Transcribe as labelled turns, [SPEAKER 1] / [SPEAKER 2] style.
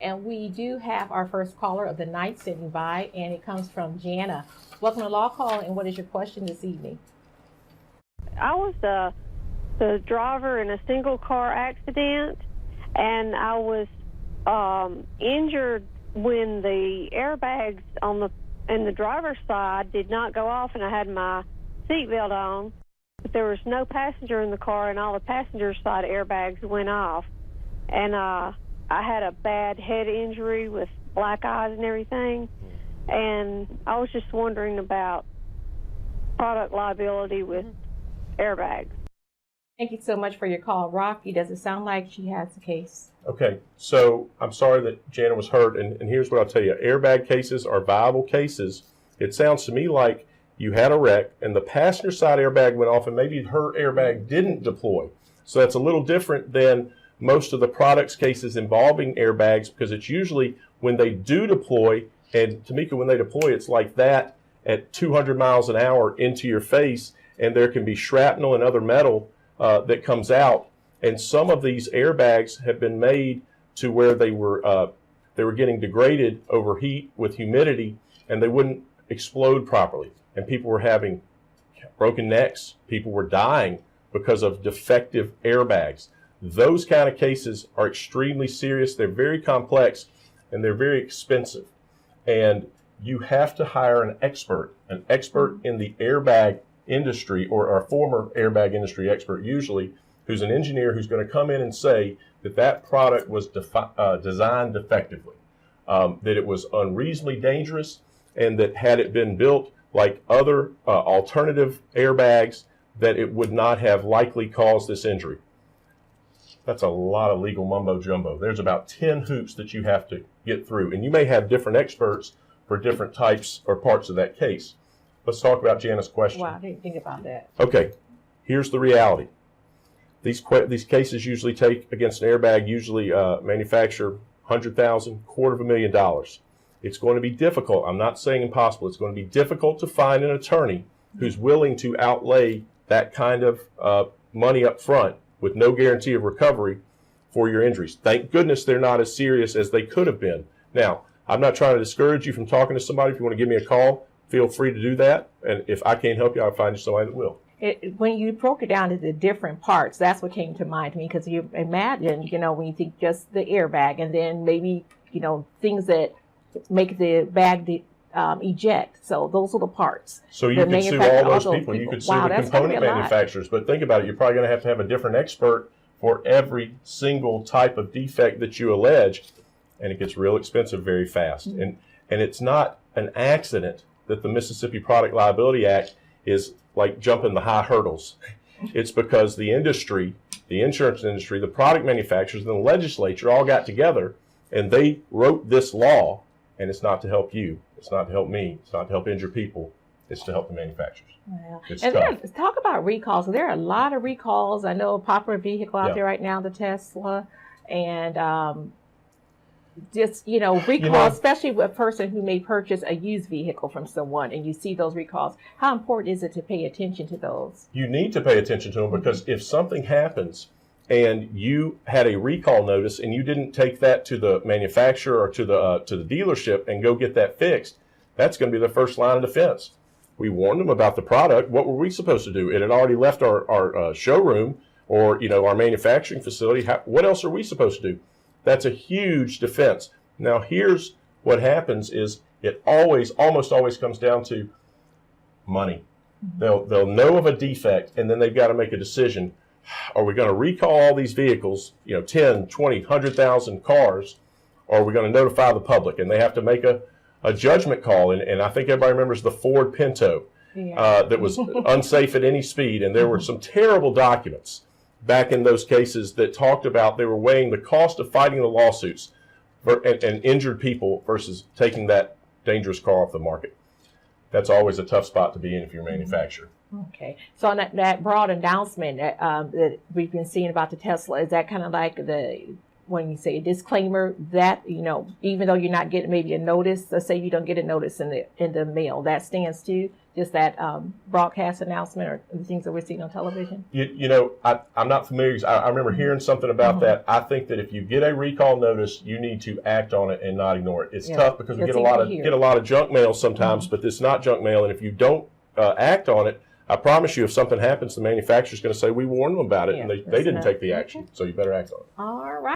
[SPEAKER 1] And we do have our first caller of the night sitting by, and it comes from Jana. Welcome to LawCall, and what is your question this evening?
[SPEAKER 2] I was the driver in a single car accident, and I was injured when the airbags in the driver's side did not go off, and I had my seatbelt on, but there was no passenger in the car, and all the passenger side airbags went off. And I had a bad head injury with black eyes and everything, and I was just wondering about product liability with airbags.
[SPEAKER 1] Thank you so much for your call, Rocky. Does it sound like she has a case?
[SPEAKER 3] Okay, so I'm sorry that Jana was hurt, and here's what I'll tell you. Airbag cases are viable cases. It sounds to me like you had a wreck, and the passenger side airbag went off, and maybe her airbag didn't deploy. So that's a little different than most of the products cases involving airbags, because it's usually when they do deploy, and Tamika, when they deploy, it's like that at 200 miles an hour into your face, and there can be shrapnel and other metal that comes out. And some of these airbags have been made to where they were getting degraded over heat with humidity, and they wouldn't explode properly. And people were having broken necks. People were dying because of defective airbags. Those kind of cases are extremely serious. They're very complex, and they're very expensive. And you have to hire an expert in the airbag industry, or a former airbag industry expert usually, who's an engineer who's going to come in and say that that product was designed defectively, that it was unreasonably dangerous, and that had it been built like other alternative airbags, that it would not have likely caused this injury. That's a lot of legal mumbo jumbo. There's about 10 hoops that you have to get through, and you may have different experts for different types or parts of that case. Let's talk about Jana's question.
[SPEAKER 1] Wow, I didn't think about that.
[SPEAKER 3] Okay, here's the reality. These cases usually take against an airbag, usually manufacture $100,000, $250,000. It's going to be difficult. I'm not saying impossible. It's going to be difficult to find an attorney who's willing to outlay that kind of money up front with no guarantee of recovery for your injuries. Thank goodness they're not as serious as they could have been. Now, I'm not trying to discourage you from talking to somebody. If you want to give me a call, feel free to do that. And if I can't help you, I'll find you somebody that will.
[SPEAKER 1] When you broke it down into different parts, that's what came to mind to me, because you imagine, when you think just the airbag, and then maybe, things that make the bag eject. So those are the parts.
[SPEAKER 3] So you could sue all those people. You could sue the component manufacturers. But think about it. You're probably going to have a different expert for every single type of defect that you allege, and it gets real expensive very fast. Mm-hmm. And it's not an accident that the Mississippi Product Liability Act is like jumping the high hurdles. It's because the industry, the insurance industry, the product manufacturers, and the legislature all got together, and they wrote this law, and it's not to help you. It's not to help me. It's not to help injure people. It's to help the manufacturers.
[SPEAKER 1] Wow. And then talk about recalls. There are a lot of recalls. I know a popular vehicle out there right now, the Tesla, and recall, especially with a person who may purchase a used vehicle from someone, and you see those recalls. How important is it to pay attention to those?
[SPEAKER 3] You need to pay attention to them, because if something happens and you had a recall notice and you didn't take that to the manufacturer or to the dealership and go get that fixed, that's going to be the first line of defense. We warned them about the product. What were we supposed to do? It had already left our showroom or our manufacturing facility. What else are we supposed to do? That's a huge defense. Now, here's what happens is it almost always comes down to money. Mm-hmm. They'll know of a defect, and then they've got to make a decision. Are we going to recall all these vehicles, 10, 20, 100,000 cars, or are we going to notify the public? And they have to make a judgment call. And I think everybody remembers the Ford Pinto that was unsafe at any speed. And there were some terrible documents back in those cases that talked about they were weighing the cost of fighting the lawsuits and injured people versus taking that dangerous car off the market. That's always a tough spot to be in if you're a manufacturer.
[SPEAKER 1] Okay. So on that broad announcement that we've been seeing about the Tesla, is that kind of like when you say a disclaimer that, even though you're not getting maybe a notice, let's say you don't get a notice in the mail, that stands too? just that broadcast announcement or the things that we're seeing on television?
[SPEAKER 3] I'm not familiar. I remember hearing something about that. I think that if you get a recall notice, you need to act on it and not ignore it. It's tough because we get a lot of junk mail sometimes, but it's not junk mail. And if you don't act on it, I promise you, if something happens, the manufacturer's going to say we warned them about it, and they didn't take the action. So you better act on it.
[SPEAKER 1] All right.